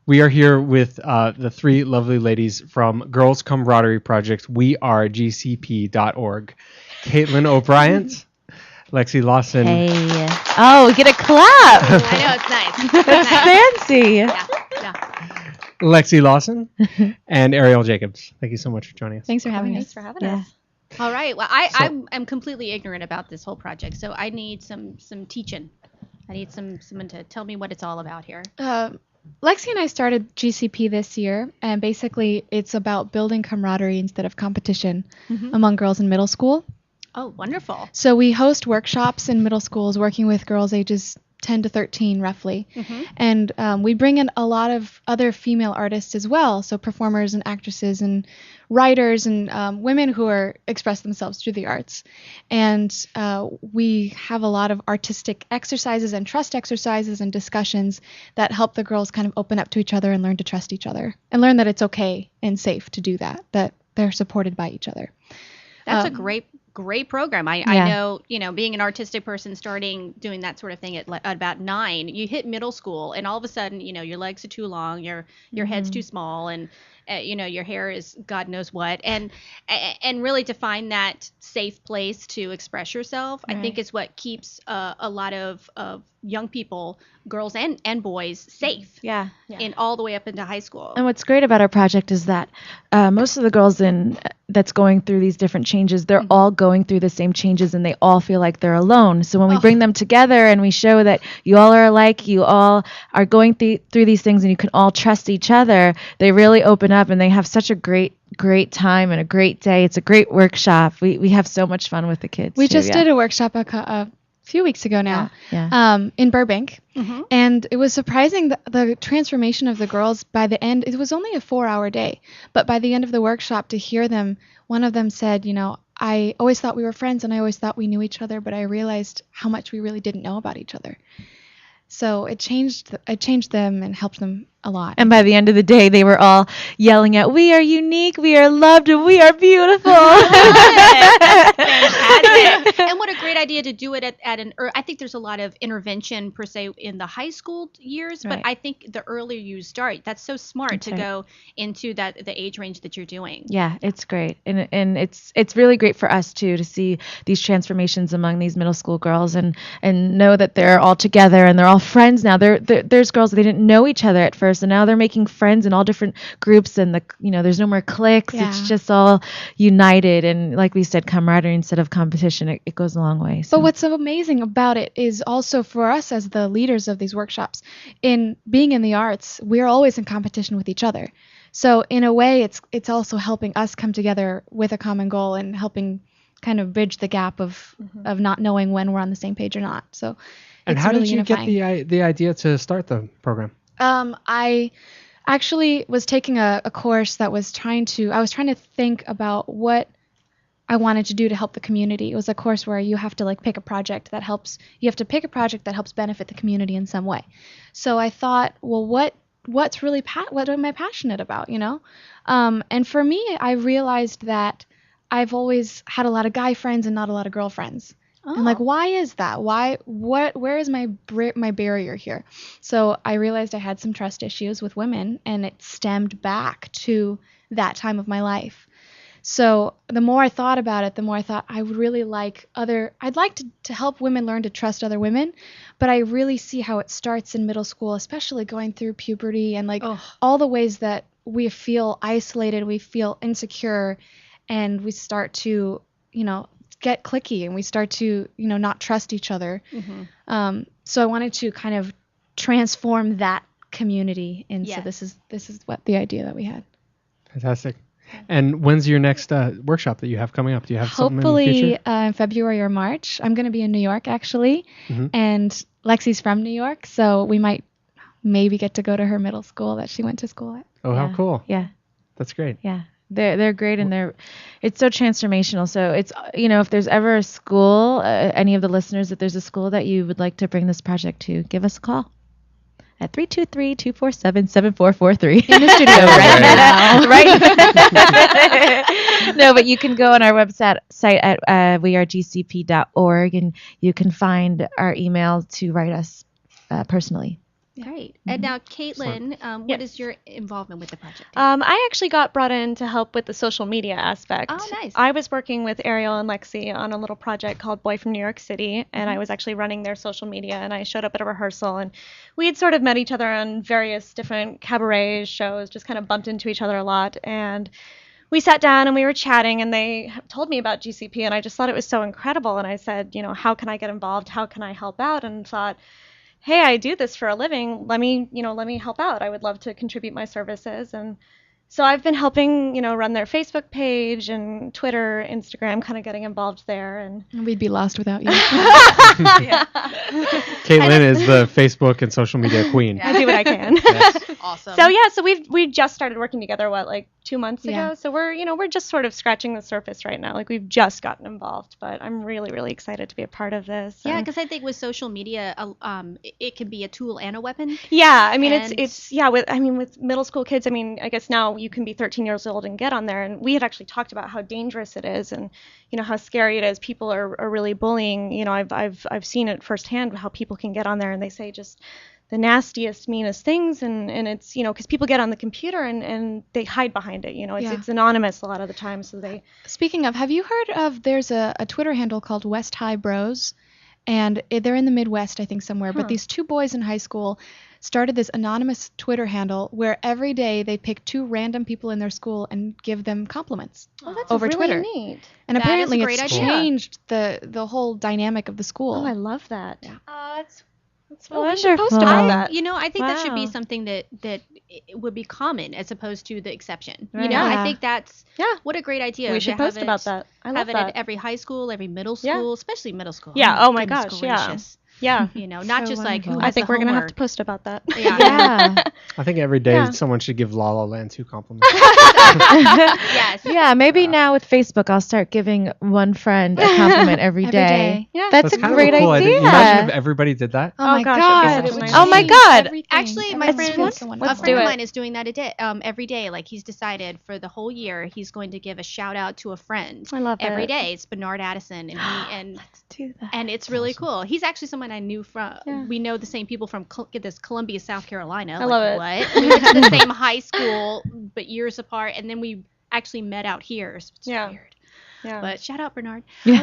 We are here with the three lovely ladies from Girls Camaraderie Project. We are GCP.org. Caitlin O'Brien, Lexi Lawson. Hey. Oh, we get a clap. I know, it's nice. That's fancy. Yeah. Lexi Lawson and Arielle Jacobs. Thank you so much for joining us. Thanks for having us. Thanks for having us. All right. Well, I'm completely ignorant about this whole project, so I need some teaching. I need someone to tell me what it's all about here. Lexi and I started GCP this year, and basically it's about building camaraderie instead of competition among girls in middle school. Oh, wonderful. So we host workshops in middle schools working with girls ages 10 to 13 roughly. And we bring in a lot of other female artists as well, so performers and actresses and writers and women who are express themselves through the arts. And we have a lot of artistic exercises and trust exercises and discussions that help the girls kind of open up to each other and learn to trust each other and learn that it's okay and safe to do that they're supported by each other. That's a great program. I know, being an artistic person, starting doing that sort of thing at about 9, you hit middle school and all of a sudden, your legs are too long, your head's too small, and your hair is God knows what, and really to find that safe place to express yourself, I think is what keeps a lot of young people, girls and boys, safe. Yeah. In all the way up into high school. And what's great about our project is that most of the girls that's going through these different changes, they're all going through the same changes, and they all feel like they're alone. So when we bring them together and we show that you all are alike, you all are going through these things, and you can all trust each other, they really open up, and they have such a great time and a great day. It's a great workshop. We have so much fun with the kids. We just did a workshop a few weeks ago now in Burbank, and it was surprising the transformation of the girls. By the end, it was only a 4-hour day, but by the end of the workshop, to hear them, one of them said, I always thought we were friends and I always thought we knew each other, but I realized how much we really didn't know about each other. So it changed them and helped them a lot. And by the end of the day, they were all yelling out, "We are unique, we are loved, and we are beautiful." That's fantastic. And what a great idea to do it at I think there's a lot of intervention per se in the high school years, but I think the earlier you start, that's so smart to go into the age range that you're doing. Yeah, it's great. And it's really great for us too to see these transformations among these middle school girls and know that they're all together and they're all friends now. There's girls that they didn't know each other at first, and now they're making friends in all different groups, and there's no more cliques. Yeah. It's just all united, and like we said, camaraderie instead of competition. It goes a long way. So. But what's so amazing about it is also for us as the leaders of these workshops, in being in the arts, we're always in competition with each other. So in a way, it's also helping us come together with a common goal and helping kind of bridge the gap of not knowing when we're on the same page or not. So. And how did you get the idea to start the program? I actually was taking a course that was I was trying to think about what I wanted to do to help the community. It was a course where you have to pick a project that helps benefit the community in some way. So I thought, well, what am I passionate about, And for me, I realized that I've always had a lot of guy friends and not a lot of girlfriends. And why is that? Where is my barrier here? So I realized I had some trust issues with women, and it stemmed back to that time of my life. So the more I thought about it, the more I thought I would really I'd like to help women learn to trust other women, but I really see how it starts in middle school, especially going through puberty and all the ways that we feel isolated, we feel insecure, and we start to, get cliquey, and we start to, not trust each other. So I wanted to kind of transform that community, and so this is what the idea that we had. Fantastic. And when's your next workshop that you have coming up? Do you have something in the future? Hopefully in February or March. I'm going to be in New York actually, and Lexi's from New York, so we might maybe get to go to her middle school that she went to school at. Oh, how cool! Yeah, that's great. Yeah. They're great, and it's so transformational. So it's, if there's ever a school, any of the listeners, if there's a school that you would like to bring this project to, give us a call at 323-247-7443. In the studio right now. Right. No, but you can go on our website at wearegcp.org, and you can find our email to write us personally. Great. And now, Caitlin, what is your involvement with the project? I actually got brought in to help with the social media aspect. Oh, nice. I was working with Arielle and Lexi on a little project called Boy from New York City, and I was actually running their social media, and I showed up at a rehearsal, and we had sort of met each other on various different cabaret shows, just kind of bumped into each other a lot, and we sat down and we were chatting, and they told me about GCP, and I just thought it was so incredible, and I said, how can I get involved? How can I help out? And thought, hey, I do this for a living. Let me help out. I would love to contribute my services. And so I've been helping, run their Facebook page and Twitter, Instagram, kind of getting involved there. And We'd be lost without you. Caitlin is the Facebook and social media queen. I do what I can. Awesome. So we just started working together, 2 months ago? So we're just sort of scratching the surface right now. We've just gotten involved, but I'm really, really excited to be a part of this. Yeah, because I think with social media, it can be a tool and a weapon. Yeah, I mean, with middle school kids, I guess now you can be 13 years old and get on there, and we had actually talked about how dangerous it is and how scary it is. People are really bullying. I've seen it firsthand how people can get on there and they say just the nastiest, meanest things, and it's because people get on the computer and they hide behind it. It's anonymous a lot of the time. So they. Speaking of, have you heard of? There's a Twitter handle called West High Bros, and they're in the Midwest, I think, somewhere. But these two boys in high school started this anonymous Twitter handle where every day they pick two random people in their school and give them compliments over really Twitter. Neat. And That apparently is a great it's idea. changed the whole dynamic of the school. Oh, I love that. Yeah. That's we should post about that. I think that should be Wow. something that it would be common as opposed to the exception. Right. I think that's Yeah. what a great idea. We to should have post about that. I love have it that. at every high school, every middle Yeah. school, especially middle school. Yeah, oh my Goodness gosh, yeah. gracious. Yeah. Not So just like who wonderful. has I think the we're gonna have to homework. post about that. Yeah. Yeah. I think every day Yeah. someone should give La La Land 2 compliments. Yes. Yeah, maybe now with Facebook, I'll start giving one friend a compliment every Every day. day. Yeah. That's a kind great of a cool idea. idea. Imagine if everybody did that. Oh my gosh, god! it'd be It such a would nice- Oh my change God. everything. Actually, my Everything friend, is so a wonderful. friend of do it. mine is doing that every day. Like he's decided for the whole year, he's going to give a shout out to a friend. I love every it. day. It's Bernard Addison, and Do that. and it's really cool. He's actually someone I knew from. Yeah. We know the same people from Columbia, South Carolina. I love it. What? We went to the same high school, but years apart, and then we actually met out here. So it's Yeah. weird. Yeah. But shout out Bernard. Yeah.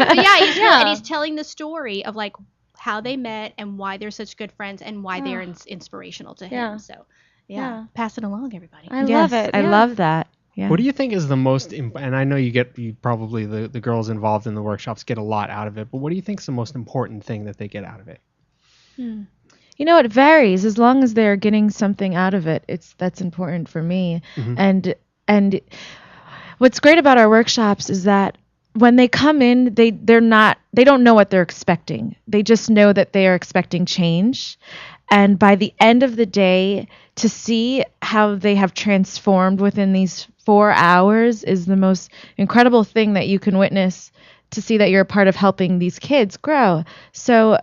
But yeah, Yeah. and he's telling the story of like how they met and why they're such good friends and why they're inspirational to him. Yeah. So Yeah. pass it along, everybody. I Yes, love it. I yeah. love that. Yeah. What do you think is the most, and I know you probably the girls involved in the workshops get a lot out of it, but what do you think is the most important thing that they get out of it? It varies. As long as they're getting something out of it, that's important for me. Mhm. And what's great about our workshops is that when they come in, they don't know what they're expecting. They just know that they are expecting change. And by the end of the day, to see how they have transformed within these 4 hours is the most incredible thing that you can witness, to see that you're a part of helping these kids grow. So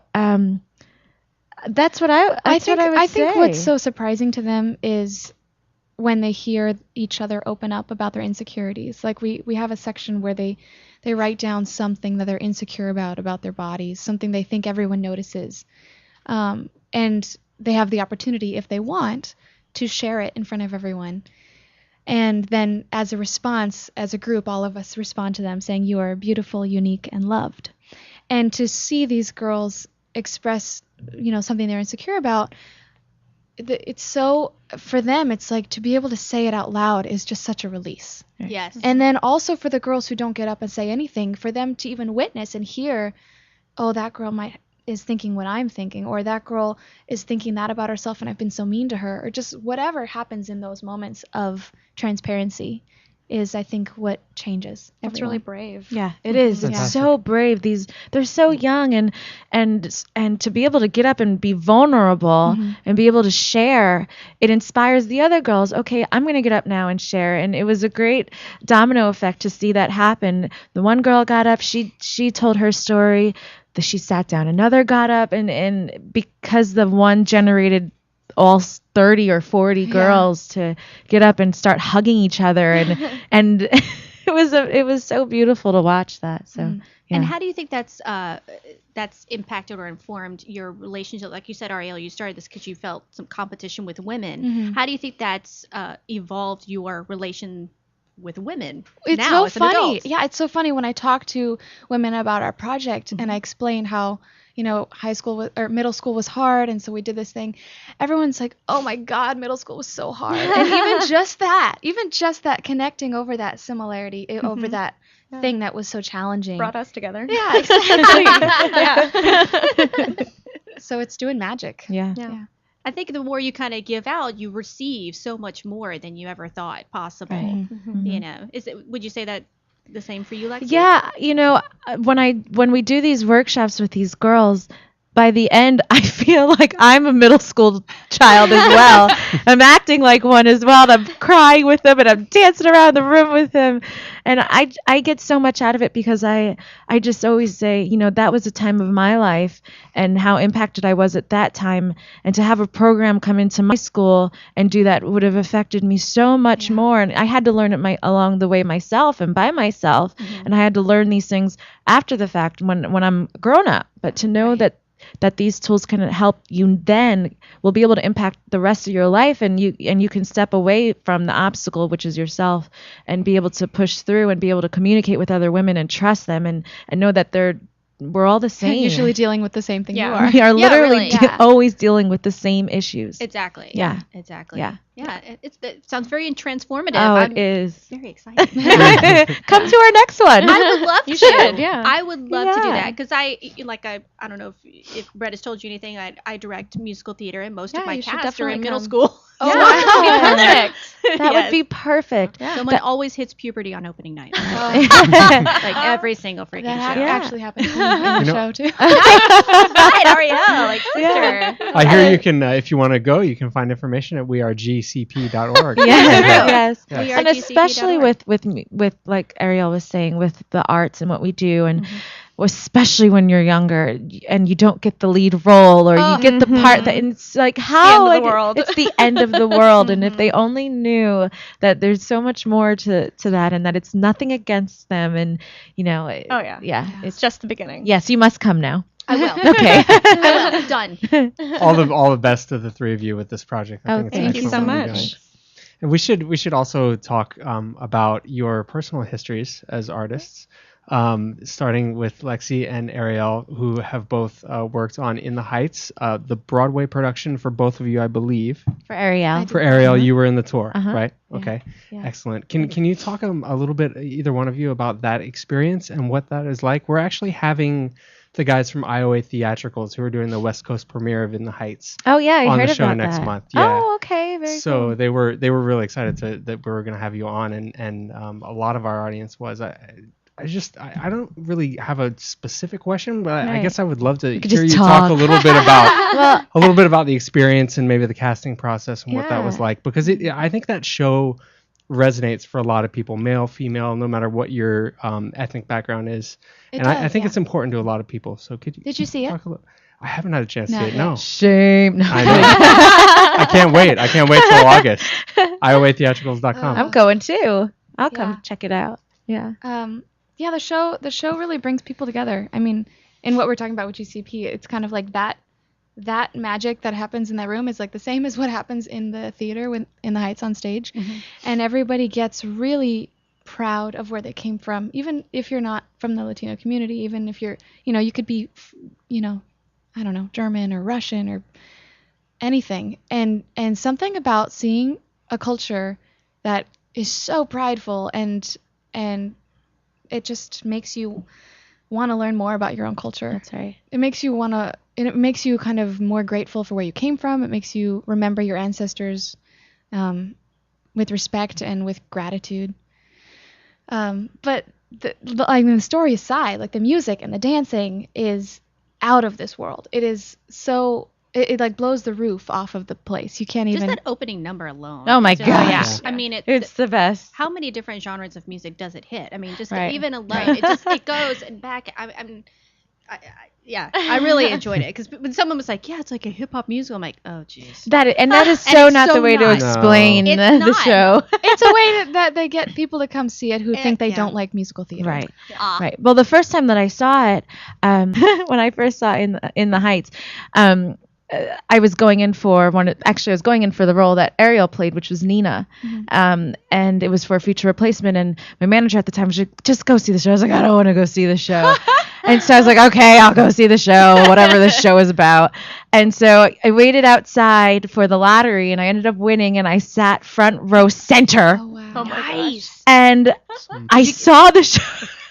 that's what I would I think say. what's so surprising to them is when they hear each other open up about their insecurities. Like we have a section where they write down something that they're insecure about their bodies, something they think everyone notices. And they have the opportunity, if they want, to share it in front of everyone. And then as a response, as a group, all of us respond to them saying, you are beautiful, unique, and loved. And to see these girls express, something they're insecure about, it's so, for them, it's like to be able to say it out loud is just such a release. Yes. And then also for the girls who don't get up and say anything, for them to even witness and hear, oh, that girl is thinking what I'm thinking, or that girl is thinking that about herself and I've been so mean to her, or just whatever happens in those moments of transparency is, I think, what changes. That's really brave. Yeah, it is. It's Fantastic. so brave. They're so young, and to be able to get up and be vulnerable and be able to share, it inspires the other girls. Okay, I'm going to get up now and share. And it was a great domino effect to see that happen. The one girl got up, she told her story. She sat down. Another got up, and because the one generated all 30 or 40 girls to get up and start hugging each other, and it was so beautiful to watch that. So And how do you think that's impacted or informed your relationship? Like you said, Arielle, you started this because you felt some competition with women. Mm-hmm. How do you think that's evolved your relation with women It's now so as an funny. adult? Yeah, it's so funny when I talk to women about our project and I explain how, high school or middle school was hard, and so we did this thing. Everyone's like, "Oh my God, middle school was so hard." And even just that, connecting over that similarity, over that thing that was so challenging, Brought us together. Yeah, exactly. Yeah. So it's doing magic. Yeah. I think the more you kind of give out, you receive so much more than you ever thought possible. Right. You know, would you say that the same for you, Lexi? Yeah, when we do these workshops with these girls, by the end, I feel like I'm a middle school child as well. I'm acting like one as well. And I'm crying with them and I'm dancing around the room with them. And I get so much out of it because I just always say, that was a time of my life and how impacted I was at that time. And to have a program come into my school and do that would have affected me so much more. And I had to learn it along the way myself and by myself. And I had to learn these things after the fact when I'm grown up. But to know that these tools can help you then will be able to impact the rest of your life, and you can step away from the obstacle, which is yourself, and be able to push through and be able to communicate with other women and trust them and know that we're all the same. Usually dealing with the same thing you are. We are literally really. always dealing with the same issues. Exactly. Yeah. Exactly. Yeah. Yeah. It sounds very transformative. It is. Very excited. Come to our next one. I would love to. You should, yeah. I would love to do Yeah. that because I don't know if Brett has told you anything. I direct musical theater, and most of Yeah, my you should cast are in definitely middle come. school. Oh, So wow. perfect. That would be perfect. Someone always hits puberty on opening night. Right, Like every single freaking That show. actually happened in the show too. Right, Arielle, like sister. I hear you can, if you want to go, you can find information at wearegcp.org. Yes. We are And especially GCP.org. with like Arielle was saying, with the arts and what we do, and especially when you're younger and you don't get the lead role or you get the part that, and it's like how end of the world. it's the end of the world. And if they only knew that there's so much more to that, and that it's nothing against them, and It's just the beginning. yes, you must come now. I will. Okay. I will. Done. all the best to the three of you with this project. I think it's thank you excellent so what you're much. doing. And we should also talk about your personal histories as artists, starting with Lexi and Arielle, who have both worked on In the Heights, the Broadway production for both of you, I believe. For Arielle. For Arielle, you were in the tour, Uh-huh. right? Yeah. Okay, Yeah. excellent. Can you talk a little bit, either one of you, about that experience and what that is like? We're actually having the guys from IOA Theatricals who are doing the West Coast premiere of In the Heights Oh yeah, I on heard the show about next that. month. Yeah. Oh, okay, very So cool. they were really excited that we were going to have you on, and a lot of our audience was. I don't really have a specific question, but I Right. guess I would love to could hear just you talk a talk. little bit about Well, the experience and maybe the casting process and what that was Yeah. like, because I think that show resonates for a lot of people, male, female, no matter what your ethnic background is. I think it's important to a lot of people. So could you Did you see it? talk a little? I haven't had a chance to Not see it. yet. No. shame. No. I know. I can't wait. I can't wait till August. IOAtheatricals.com. I'm going too. I'll come Yeah. check it out. Yeah. The show really brings people together. I mean, in what we're talking about with GCP, it's kind of like that magic that happens in that room is like the same as what happens in the theater when in the Heights on stage, and everybody gets really proud of where they came from, even if you're not from the Latino community, even if you're, you could be, I don't know, German or Russian or anything, and something about seeing a culture that is so prideful and it just makes you want to learn more about your own culture. That's right. It makes you it makes you kind of more grateful for where you came from. It makes you remember your ancestors with respect and with gratitude. But the story aside, like the music and the dancing is out of this world. It is so, it like blows the roof off of the place. You can't Just even. that opening number alone. Oh my Just- gosh. I mean, It's the best. how many different genres of music does it hit? I mean, just Right. even alone, it goes and back. I really enjoyed it because when someone was like, "Yeah, it's like a hip hop musical," I'm like, "Oh, jeez." That is And so it's not so the way to not. explain It's the not. show. It's a way that they get people to come see it who think they yeah. don't like musical theater. Right. Ah. Right. Well, the first time that I saw it, when I first saw it in the Heights, I was going in for I was going in for the role that Arielle played, which was Nina. And it was for a feature replacement. And my manager at the time was like, just go see the show. I was like, I don't want to go see the show. And so I was like, okay, I'll go see the show, whatever the show is about. And so I waited outside for the lottery, and I ended up winning, and I sat front row center. Oh, wow. Oh my gosh. And I saw the show.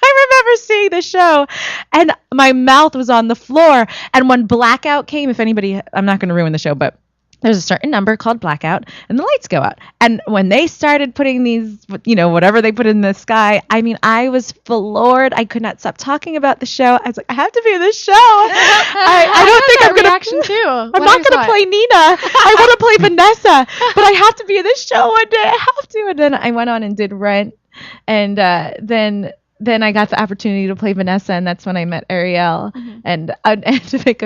I remember seeing the show, and my mouth was on the floor. And when blackout came, I'm not going to ruin the show, but there's a certain number called blackout, and the lights go out. And when they started putting these, whatever they put in the sky, I mean, I was floored. I could not stop talking about the show. I was like, I have to be in this show. I don't think I'm going to reaction too. I'm not going to play Nina. I want to play Vanessa, but I have to be in this show one day. I have to. And then I went on and did Rent, and then I got the opportunity to play Vanessa, and that's when I met Arielle. And I had to make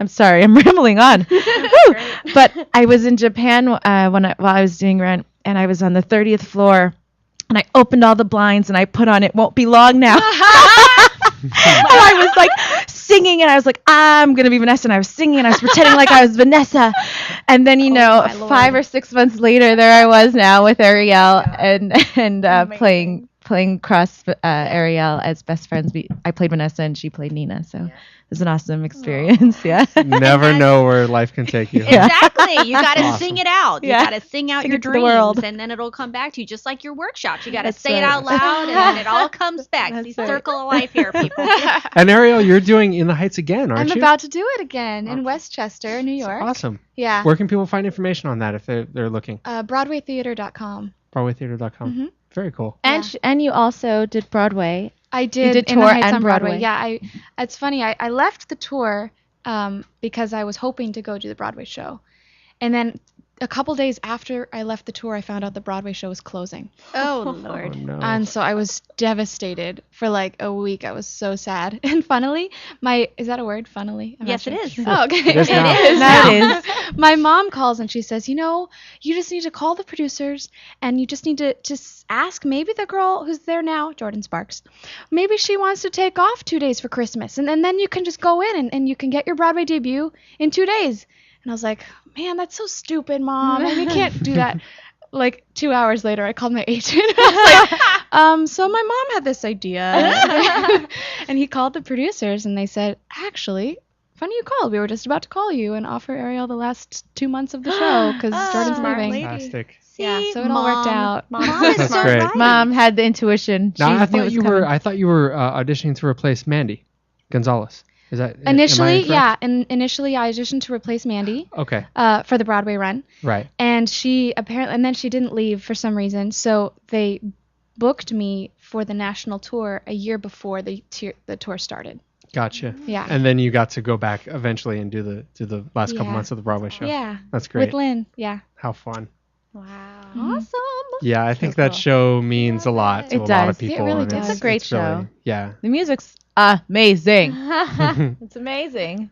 I'm sorry, I'm rambling on. Woo! But I was in Japan while I was doing Rent, and I was on the 30th floor, and I opened all the blinds, and I put on It Won't Be Long Now. And I was like singing, and I was like, I'm going to be Vanessa, and I was singing, and I was pretending like I was Vanessa. And then, 5 or 6 months later, there I was now with Arielle, and playing cross Arielle as best friends. I played Vanessa, and she played Nina, so it was an awesome experience. Yeah. Never know where life can take you. Yeah. Exactly. You got to Awesome. sing it out. Yeah. You got to sing out Sing your it to the dreams, world. and then it'll come back to you, just like your workshops. You got to That's say it right. out loud, and then it all comes back. That's It's right. the circle of life here, people. And Arielle, you're doing In the Heights again, aren't I'm you? about to do it again in Westchester, New York. Awesome. Yeah. Where can people find information on that if they're looking? BroadwayTheater.com. BroadwayTheater.com. Very cool. And you also did Broadway. I did did In the tour Heights and on Broadway. Broadway. Yeah, it's funny. I left the tour because I was hoping to go do the Broadway show. And then a couple days after I left the tour, I found out the Broadway show was closing. Oh, Lord. Oh, no. And so I was devastated for like a week. I was so sad. And funnily, is that a word? Funnily? I'm not Yes, it sure. is. Oh, okay. It is now. Now it is. My mom calls and she says, you just need to call the producers and you just need to just ask maybe the girl who's there now, Jordan Sparks, maybe she wants to take off 2 days for Christmas. And then you can just go in and you can get your Broadway debut in 2 days. And I was like, man, that's so stupid, Mom. We can't do that. Like 2 hours later, I called my agent. I was like, so my mom had this idea. And he called the producers and they said, actually, funny you called. We were just about to call you and offer Arielle the last 2 months of the show because Jordan's smart leaving. lady. Fantastic. Yeah, See, so it all worked out. Mom Mom is That's so great. right. Mom had the intuition. Now, She I knew it thought was you coming. were auditioning to replace Mandy Gonzalez. Is that am I Initially, incorrect? yeah. And initially, I auditioned to replace Mandy Okay. for the Broadway run. Right. And and then she didn't leave for some reason. So they booked me for the national tour a year before the tour started. Gotcha. Yeah. And then you got to go back eventually and do the last couple Yeah. months of the Broadway show. Yeah. That's great. With Lynn. Yeah. How fun. Wow. Awesome. Yeah, I think that show means a lot to It a lot of does. It people. really and does. It's a great really- show. Yeah. The music's amazing. It's amazing.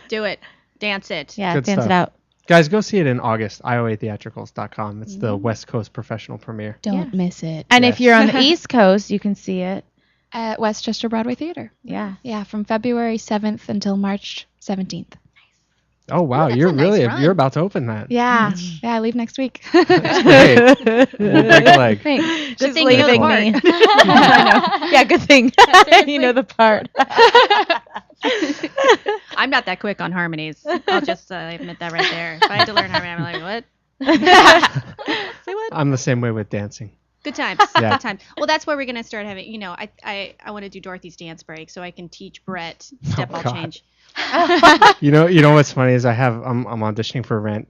Do it. Dance it. Yeah, Good dance stuff. it out. Guys, go see it in August. ioatheatricals.com. It's the West Coast professional premiere. Don't miss it. And Yes. if you're on the East Coast, you can see it. At Westchester Broadway Theater. Yeah. Yeah, from February 7th until March 17th. Oh wow, that's you're a nice really run. you're about to open that. Yeah. Yeah, I leave next week. That's great. Break a leg. Thanks. Good thing you know the leaving part. me. I know. Yeah, good thing. You know the part. I'm not that quick on harmonies. I'll just admit that right there. If I had to learn harmony, I'm like, what? Say what? I'm the same way with dancing. Good times. Yeah. Good times. Well, that's where we're gonna start having. I want to do Dorothy's dance break so I can teach Brett step Oh, ball God. change. You know what's funny is I'm auditioning for Rent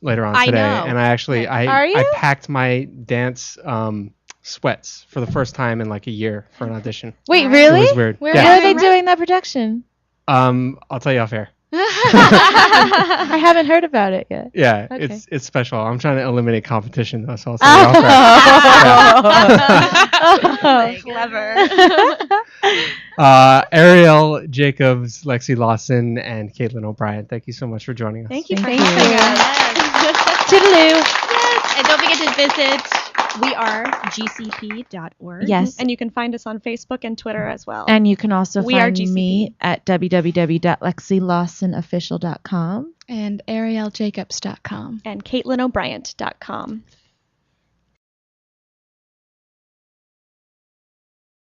later on I today, know. and I actually Are I you? packed my dance sweats for the first time in like a year for an audition. Wait, It really? was weird. Where Where Yeah. are they doing that production? I'll tell you off air. I haven't heard about it yet. Yeah, Okay. it's special. I'm trying to eliminate competition though, so I'll tell you off air. Oh. Clever. Arielle Jacobs, Lexi Lawson, and Caitlin O'Brien, thank you so much for joining us. Thank you for Thank having you. us. Toodaloo. Yes. And don't forget to visit wearegcp.org. Yes. And you can find us on Facebook and Twitter as well. And you can also We are find GCP. me at www.lexilawsonofficial.com. And ArielleJacobs.com. and CaitlynO'Brien.com.